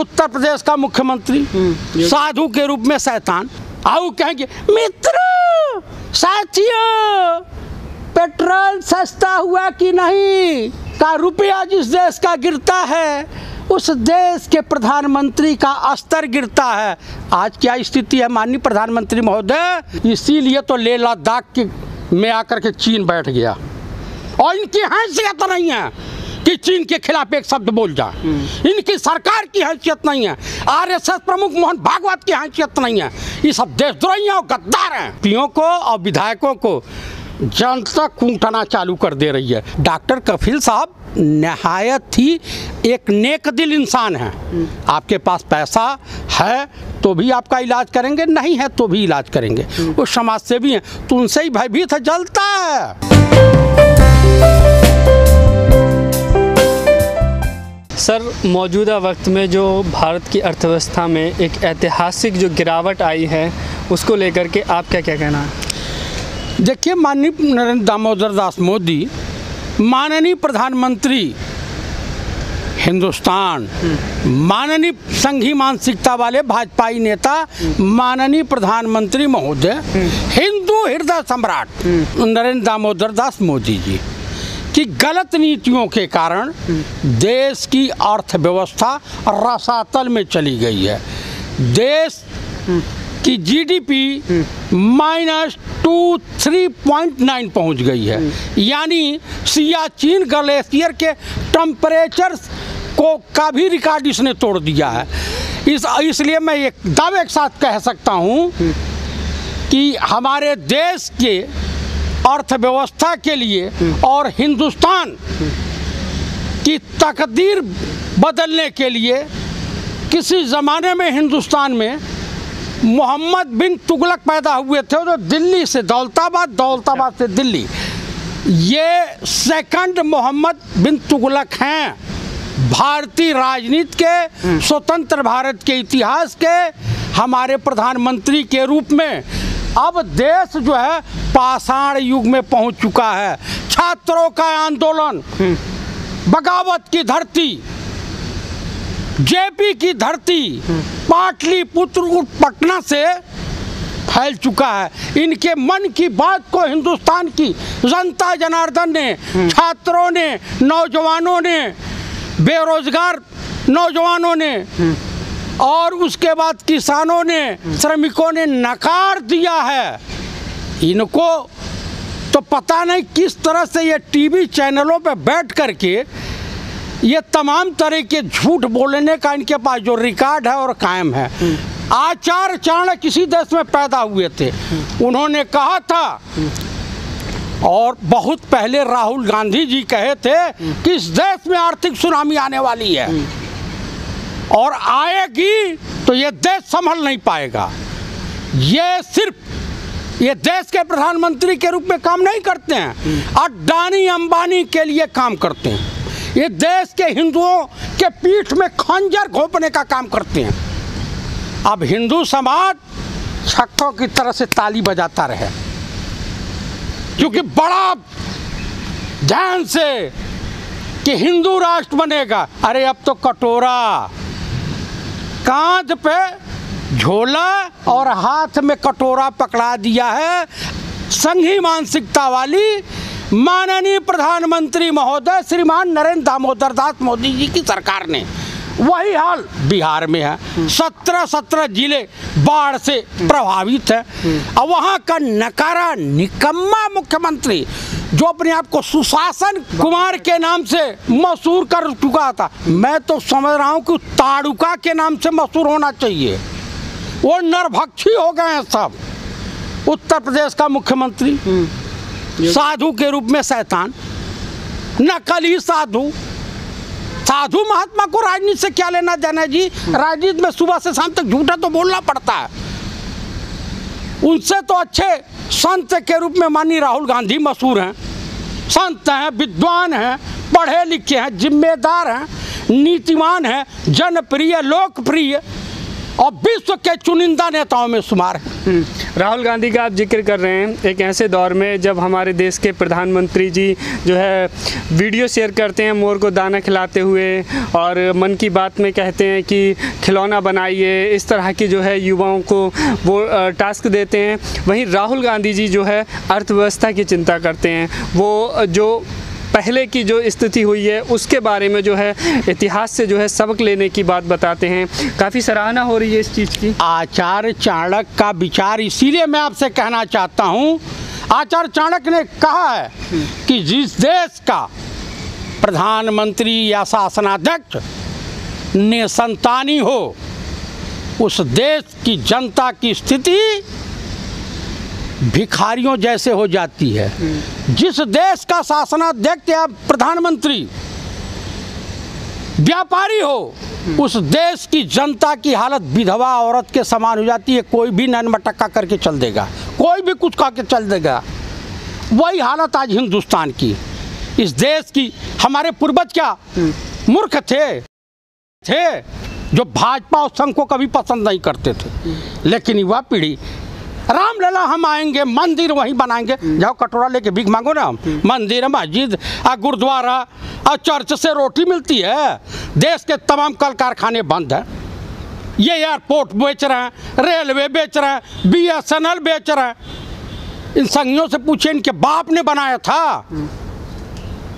उत्तर प्रदेश का मुख्यमंत्री साधु के रूप में शैतान आओ कहेंगे मित्र साथियों पेट्रोल सस्ता हुआ कि नहीं का रुपया जिस देश का गिरता है उस देश के प्रधानमंत्री का स्तर गिरता है। आज क्या स्थिति है माननीय प्रधानमंत्री महोदय, इसीलिए तो लेह लद्दाख में आकर के चीन बैठ गया और इनकी हैसियत नहीं है कि चीन के खिलाफ एक शब्द बोल जाए। इनकी सरकार की हैसियत नहीं है, आरएसएस प्रमुख मोहन भागवत की हैसियत नहीं है। ये सब देशद्रोही और गद्दार हैं। पीओ को और विधायकों को जनता कूटना चालू कर दे रही है। डॉक्टर कफील साहब नहायत ही एक नेक दिल इंसान है। आपके पास पैसा है तो भी आपका इलाज करेंगे, नहीं है तो भी इलाज करेंगे। वो समाज सेवी हैं तो उनसे ही भयभीत जलता है। सर, मौजूदा वक्त में जो भारत की अर्थव्यवस्था में एक ऐतिहासिक जो गिरावट आई है उसको लेकर के आप क्या कहना है? देखिए, माननीय नरेंद्र दामोदर दास मोदी माननीय प्रधानमंत्री हिंदुस्तान, माननीय संघी मानसिकता वाले भाजपाई नेता माननीय प्रधानमंत्री महोदय, हिंदू हृदय सम्राट नरेंद्र दामोदर दास मोदी जी की गलत नीतियों के कारण देश की अर्थव्यवस्था रसातल में चली गई है। देश की जीडीपी -3.9 पहुंच गई है, यानी सियाचिन ग्लेशियर के टेम्परेचर को का भी रिकॉर्ड इसने तोड़ दिया है। इसलिए मैं एक दावे के साथ कह सकता हूं कि हमारे देश के अर्थव्यवस्था के लिए और हिंदुस्तान की तकदीर बदलने के लिए किसी ज़माने में हिंदुस्तान में मोहम्मद बिन तुगलक पैदा हुए थे जो दिल्ली से दौलताबाद, दौलताबाद से दिल्ली। ये सेकंड मोहम्मद बिन तुगलक हैं भारतीय राजनीति के, स्वतंत्र भारत के इतिहास के हमारे प्रधानमंत्री के रूप में। अब देश जो है पाषाण युग में पहुंच चुका है। छात्रों का आंदोलन, बगावत की धरती, जेपी की धरती पाटलिपुत्र पटना से फैल चुका है। इनके मन की बात को हिंदुस्तान की जनता जनार्दन ने, छात्रों ने, नौजवानों ने, बेरोजगार नौजवानों ने और उसके बाद किसानों ने, श्रमिकों ने नकार दिया है। इनको तो पता नहीं किस तरह से ये टीवी चैनलों पे बैठ करके ये तमाम तरह के झूठ बोलने का इनके पास जो रिकॉर्ड है और कायम है। आचार्य चाणक्य किसी देश में पैदा हुए थे, उन्होंने कहा था और बहुत पहले राहुल गांधी जी कहे थे कि इस देश में आर्थिक सुनामी आने वाली है और आएगी तो ये देश संभल नहीं पाएगा। ये सिर्फ ये देश के प्रधानमंत्री के रूप में काम नहीं करते हैं, अडानी अंबानी के लिए काम करते हैं। ये देश के हिंदुओं के पीठ में खंजर घोंपने का काम करते हैं। अब हिंदू समाज छक्कों की तरह से ताली बजाता रहे, क्योंकि बड़ा ध्यान से कि हिंदू राष्ट्र बनेगा। अरे अब तो कटोरा, कांध पे झोला और हाथ में कटोरा पकड़ा दिया है संघी मानसिकता वाली माननीय प्रधानमंत्री महोदय श्रीमान नरेंद्र दामोदर दास मोदी जी की सरकार ने। वही हाल बिहार में है। 17 जिले बाढ़ से प्रभावित है और वहाँ का नकारा निकम्मा मुख्यमंत्री जो अपने आप को सुशासन कुमार के नाम से मशहूर कर चुका था, मैं तो समझ रहा हूँ कि ताड़ुका के नाम से मशहूर होना चाहिए। वो नरभक्षी हो गए हैं सब। उत्तर प्रदेश का मुख्यमंत्री साधु के रूप में शैतान, नकली साधु। साधु महात्मा को राजनीति से क्या लेना देना जी? राजनीति में सुबह से शाम तक झूठा तो बोलना पड़ता है। उनसे तो अच्छे संत के रूप में माननीय राहुल गांधी मशहूर हैं। संत हैं, विद्वान हैं, पढ़े लिखे हैं, जिम्मेदार हैं, नीतिवान हैं, जनप्रिय, लोकप्रिय और विश्व के चुनिंदा नेताओं में शुमार है। राहुल गांधी का आप जिक्र कर रहे हैं एक ऐसे दौर में जब हमारे देश के प्रधानमंत्री जी जो है वीडियो शेयर करते हैं मोर को दाना खिलाते हुए, और मन की बात में कहते हैं कि खिलौना बनाइए, इस तरह की जो है युवाओं को वो टास्क देते हैं। वहीं राहुल गांधी जी जो है अर्थव्यवस्था की चिंता करते हैं, वो जो पहले की जो स्थिति हुई है उसके बारे में जो है इतिहास से जो है सबक लेने की बात बताते हैं। काफ़ी सराहना हो रही है इस चीज़ की। आचार्य चाणक्य का विचार इसीलिए मैं आपसे कहना चाहता हूँ, आचार्य चाणक्य ने कहा है कि जिस देश का प्रधानमंत्री या शासनाध्यक्ष निसंतानी हो उस देश की जनता की स्थिति भिखारियों जैसे हो जाती है। जिस देश का शासनाध्यक्ष या प्रधानमंत्री व्यापारी हो उस देश की जनता की हालत विधवा औरत के समान हो जाती है। कोई भी नन मटक्का करके चल देगा, कोई भी कुछ खा के चल देगा। वही हालत आज हिंदुस्तान की, इस देश की। हमारे पूर्वज क्या मूर्ख थे जो भाजपा और संघ को कभी पसंद नहीं करते थे, लेकिन युवा पीढ़ी रामलला हम आएंगे, मंदिर वहीं बनाएंगे। जाओ कटोरा लेके भीख मांगो ना, मंदिर मस्जिद गुरुद्वारा और चर्च से रोटी मिलती है। देश के तमाम कल कारखाने बंद हैं, ये एयरपोर्ट बेच रहे हैं, रेलवे बेच रहे हैं, BSNL बेच रहे हैं। इन संघियों से पूछे इनके बाप ने बनाया था।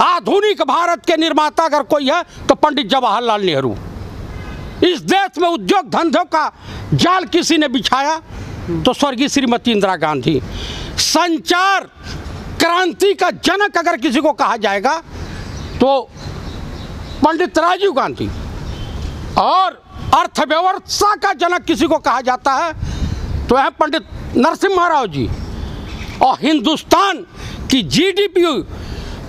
आधुनिक भारत के निर्माता अगर कोई है तो पंडित जवाहरलाल नेहरू। इस देश में उद्योग धंधों का जाल किसी ने बिछाया तो स्वर्गीय श्रीमती इंदिरा गांधी। संचार क्रांति का जनक अगर किसी को कहा जाएगा तो पंडित राजीव गांधी, और अर्थव्यवस्था का जनक किसी को कहा जाता है तो है पंडित नरसिम्हा राव जी। और हिंदुस्तान की GDP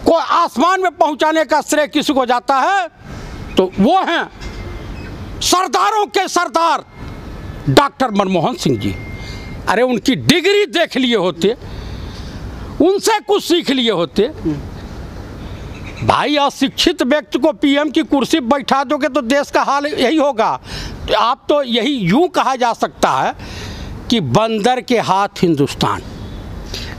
को आसमान में पहुंचाने का श्रेय किसी को जाता है तो वो हैं सरदारों के सरदार डॉक्टर मनमोहन सिंह जी। अरे उनकी डिग्री देख लिए होते, उनसे कुछ सीख लिए होते। भाई अशिक्षित व्यक्ति को PM की कुर्सी पर बैठा दोगे तो देश का हाल यही होगा। तो आप तो यही यूं कहा जा सकता है कि बंदर के हाथ हिंदुस्तान।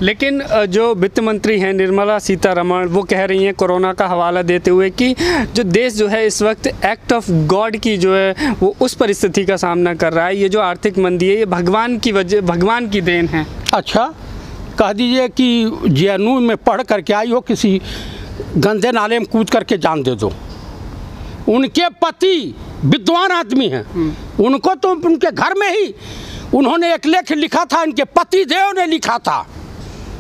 लेकिन जो वित्त मंत्री हैं निर्मला सीतारमण, वो कह रही हैं कोरोना का हवाला देते हुए कि जो देश जो है इस वक्त एक्ट ऑफ गॉड की जो है वो उस परिस्थिति का सामना कर रहा है। ये जो आर्थिक मंदी है ये भगवान की वजह, भगवान की देन है। अच्छा, कह दीजिए कि JNU में पढ़ करके आई हो, किसी गंदे नाले में कूद करके जान दे दो। उनके पति विद्वान आदमी हैं, उनको तो उनके घर में ही उन्होंने एक लेख लिखा था, इनके पति देव ने लिखा था।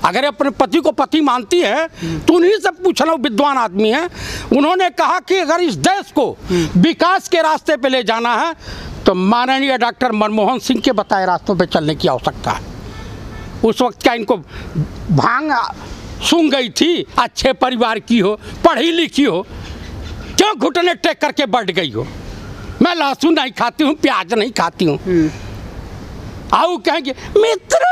अगर अपने पति को पति मानती है तो उन्हीं से पूछना, विद्वान आदमी है। उन्होंने कहा कि अगर इस देश को विकास के रास्ते पे ले जाना है तो माननीय डॉक्टर मनमोहन सिंह के बताए रास्तों पे चलने की आवश्यकता है। उस वक्त क्या इनको भांग सूंघ गई थी, अच्छे परिवार की हो, पढ़ी लिखी हो, क्यों घुटने टेक करके बढ़ गई हो? मैं लहसुन नहीं खाती हूँ, प्याज नहीं खाती हूँ। आओ कहेंगे मित्र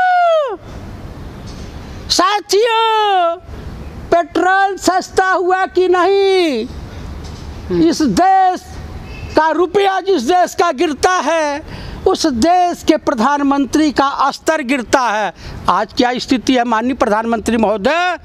साथियों पेट्रोल सस्ता हुआ कि नहीं, इस देश का रुपया जिस देश का गिरता है उस देश के प्रधानमंत्री का स्तर गिरता है। आज क्या स्थिति है माननीय प्रधानमंत्री महोदय,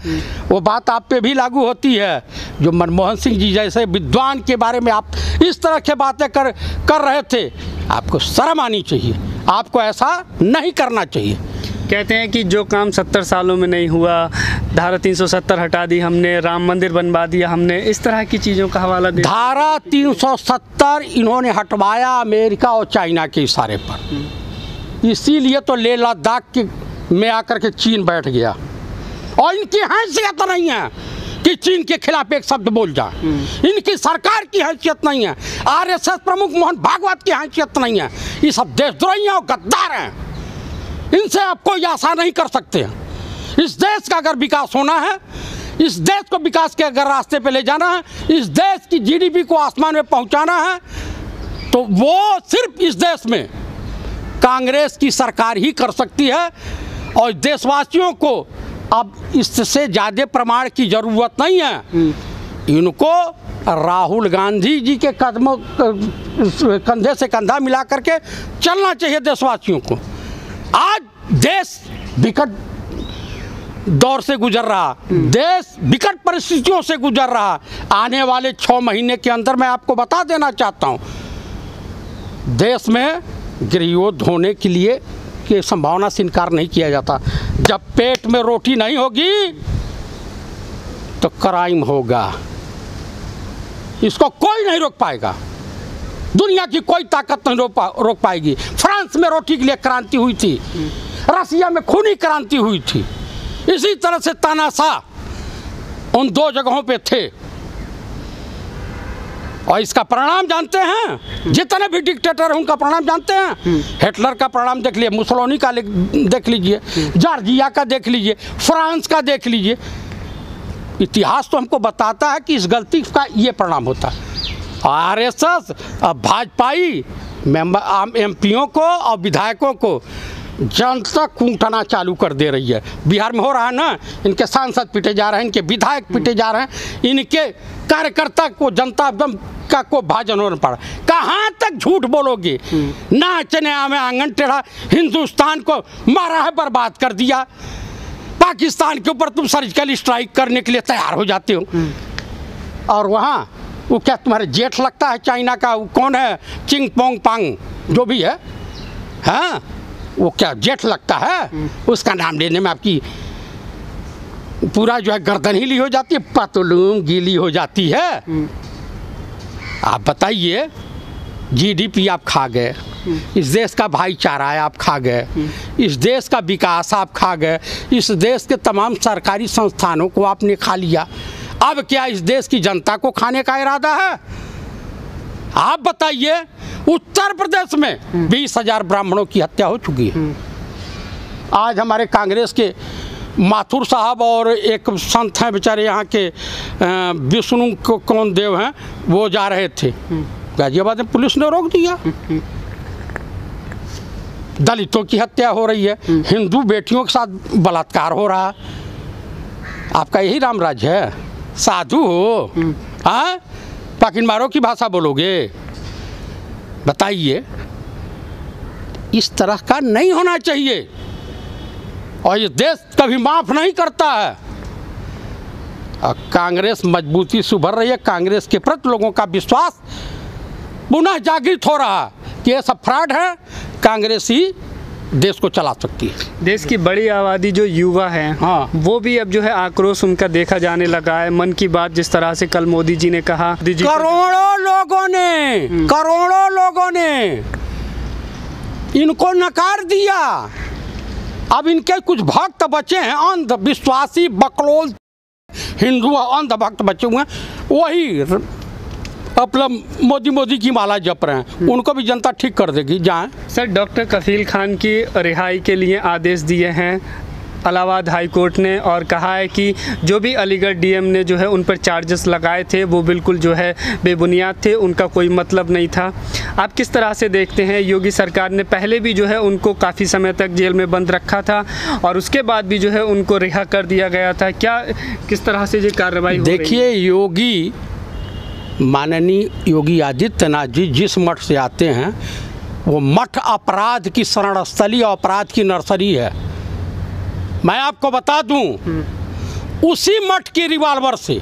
वो बात आप पे भी लागू होती है। जो मनमोहन सिंह जी जैसे विद्वान के बारे में आप इस तरह की बातें कर रहे थे, आपको शर्म आनी चाहिए, आपको ऐसा नहीं करना चाहिए। कहते हैं कि जो काम 70 सालों में नहीं हुआ, धारा 370 हटा दी हमने, राम मंदिर बनवा दिया हमने, इस तरह की चीज़ों का हवाला दे। धारा 370 इन्होंने हटवाया अमेरिका और चाइना के इशारे पर, इसीलिए तो लेह लद्दाख में आकर के चीन बैठ गया। और इनकी हैसियत नहीं है कि चीन के खिलाफ एक शब्द बोल जाए, इनकी सरकार की हैसियत नहीं है, RSS प्रमुख मोहन भागवत की हैसियत नहीं है। ये सब देशद्रोही और गद्दार हैं, इनसे आप कोई आशा नहीं कर सकते हैं। इस देश का अगर विकास होना है, इस देश को विकास के अगर रास्ते पे ले जाना है, इस देश की GDP को आसमान में पहुंचाना है, तो वो सिर्फ इस देश में कांग्रेस की सरकार ही कर सकती है। और देशवासियों को अब इससे ज़्यादा प्रमाण की ज़रूरत नहीं है। इनको राहुल गांधी जी के कदमों कंधे से कंधा मिला करके चलना चाहिए देशवासियों को। आज देश विकट दौर से गुजर रहा, देश विकट परिस्थितियों से गुजर रहा। आने वाले 6 महीने के अंदर मैं आपको बता देना चाहता हूँ, देश में गृहयुद्ध होने के लिए की संभावना से इनकार नहीं किया जाता। जब पेट में रोटी नहीं होगी तो क्राइम होगा, इसको कोई नहीं रोक पाएगा, दुनिया की कोई ताकत नहीं रोक पाएगी। फ्रांस में रोटी के लिए क्रांति हुई थी, रसिया में खूनी क्रांति हुई थी, इसी तरह से तानाशाह उन 2 जगहों पे थे। और इसका परिणाम जानते हैं, जितने भी डिक्टेटर हैं उनका परिणाम जानते हैं। हिटलर का परिणाम देख लीजिए, मुसोलिनी का देख लीजिए, जॉर्जिया का देख लीजिए, फ्रांस का देख लीजिए। इतिहास तो हमको बताता है कि इस गलती का ये परिणाम होता है। आरएसएस अब भाजपाई एमपीओं को और विधायकों को जनता कूटना चालू कर दे रही है। बिहार में हो रहा है ना, इनके सांसद पिटे जा रहे हैं, इनके विधायक पिटे जा रहे हैं, इनके कार्यकर्ता को जनता एकदम का को भाजन होने पड़ा। कहाँ तक झूठ बोलोगे? नाचने में आंगन टेढ़ा, हिंदुस्तान को मारा है, बर्बाद कर दिया। पाकिस्तान के ऊपर तुम सर्जिकल स्ट्राइक करने के लिए तैयार हो जाते हो, और वहाँ वो क्या तुम्हारे जेठ लगता है चाइना का? वो कौन है, चिंग पोंग पांग जो भी है, हाँ वो क्या जेठ लगता है? उसका नाम लेने में आपकी पूरा जो है गर्दन ही ली हो जाती है, पतलून गीली हो जाती है। आप बताइए, जीडीपी आप खा गए, इस देश का भाईचारा आप खा गए, इस देश का विकास आप खा गए, इस देश के तमाम सरकारी संस्थानों को आपने खा लिया। अब क्या इस देश की जनता को खाने का इरादा है? आप बताइए, उत्तर प्रदेश में 20,000 ब्राह्मणों की हत्या हो चुकी है। आज हमारे कांग्रेस के माथुर साहब और एक संत हैं बेचारे यहाँ के विष्णु को कौन देव हैं, वो जा रहे थे गाजियाबाद में, पुलिस ने रोक दिया। दलितों की हत्या हो रही है, हिंदू बेटियों के साथ बलात्कार हो रहा है। आपका यही राम राज्य है? साधु हो? हाँ, पाकिनमारों की भाषा बोलोगे? बताइए, इस तरह का नहीं होना चाहिए, और ये देश कभी माफ़ नहीं करता है। और कांग्रेस मजबूती से उभर रही है, कांग्रेस के प्रति लोगों का विश्वास पुनः जागृत हो रहा है कि ये सब फ्रॉड है, कांग्रेस ही देश को चला सकती है। देश की बड़ी आबादी जो युवा हैं, हाँ, वो भी अब जो है आक्रोश उनका देखा जाने लगा है। मन की बात जिस तरह से कल मोदी जी ने कहा, करोड़ों लोगों ने इनको नकार दिया। अब इनके कुछ भक्त बचे हैं, अंधविश्वासी बकलोल हिंदू अंध भक्त बचे हुए हैं, वही अपना मोदी की माला जप रहे हैं। उनको भी जनता ठीक कर देगी, जाएं। सर, डॉक्टर कफील खान की रिहाई के लिए आदेश दिए हैं इलाहाबाद हाई कोर्ट ने, और कहा है कि जो भी अलीगढ़ डीएम ने जो है उन पर चार्जेस लगाए थे वो बिल्कुल जो है बेबुनियाद थे, उनका कोई मतलब नहीं था। आप किस तरह से देखते हैं? योगी सरकार ने पहले भी जो है उनको काफ़ी समय तक जेल में बंद रखा था, और उसके बाद भी जो है उनको रिहा कर दिया गया था। क्या किस तरह से ये कार्रवाई हो रही है? देखिए, माननीय योगी आदित्यनाथ जी जिस मठ से आते हैं, वो मठ अपराध की शरणस्थली और अपराध की नर्सरी है। मैं आपको बता दूं, उसी मठ की रिवाल्वर से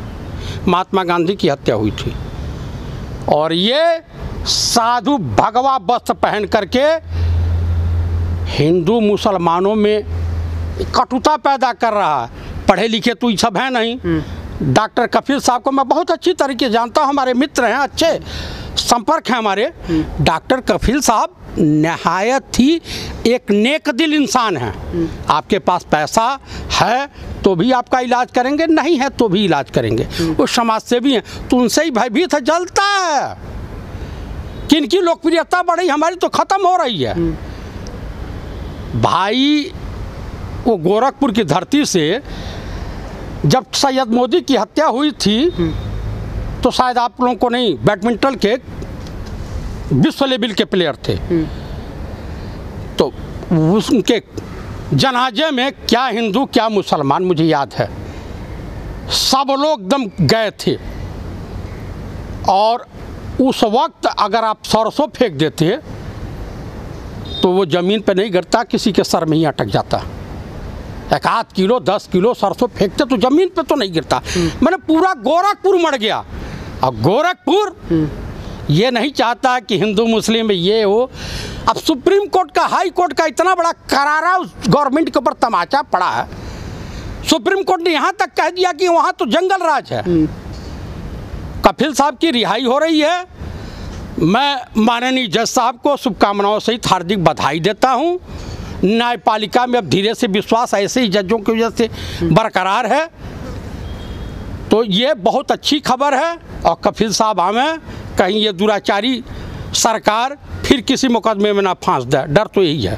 महात्मा गांधी की हत्या हुई थी, और ये साधु भगवा वस्त्र पहन करके हिंदू मुसलमानों में कटुता पैदा कर रहा है। पढ़े लिखे तो ये सब है नहीं। डॉक्टर कफील साहब को मैं बहुत अच्छी तरीके से जानता हूँ, हमारे मित्र हैं, अच्छे संपर्क हैं हमारे। डॉक्टर कफील साहब नहायत ही एक नेक दिल इंसान हैं। आपके पास पैसा है तो भी आपका इलाज करेंगे, नहीं है तो भी इलाज करेंगे। वो समाज सेवी हैं, तो उनसे ही भयभीत है, जलता है कि इनकी लोकप्रियता बढ़ी, हमारी तो ख़त्म हो रही है। भाई, वो गोरखपुर की धरती से जब सैयद मोदी की हत्या हुई थी, तो शायद आप लोगों को नहीं, बैडमिंटन के विश्व लेवल के प्लेयर थे, तो उनके जनाजे में क्या हिंदू क्या मुसलमान मुझे याद है, सब लोग एकदम गए थे। और उस वक्त अगर आप सरसों फेंक देते तो वो ज़मीन पे नहीं गिरता, किसी के सर में ही अटक जाता। 1 किलो 10 किलो सरसों फेंकते तो ज़मीन पे तो नहीं गिरता। मैंने पूरा गोरखपुर मर गया। और गोरखपुर ये नहीं चाहता कि हिंदू मुस्लिम ये हो। अब सुप्रीम कोर्ट का, हाई कोर्ट का इतना बड़ा करारा उस गवर्नमेंट के ऊपर तमाचा पड़ा है। सुप्रीम कोर्ट ने यहाँ तक कह दिया कि वहाँ तो जंगल राज है। कफिल साहब की रिहाई हो रही है। मैं माननीय जज साहब को शुभकामनाओं सहित हार्दिक बधाई देता हूँ। न्यायपालिका में अब धीरे से विश्वास ऐसे ही जजों की वजह से बरकरार है, तो ये बहुत अच्छी खबर है। और कफिल साहब हमें कहीं ये दुराचारी सरकार फिर किसी मुकदमे में ना फांस दे, डर तो यही है।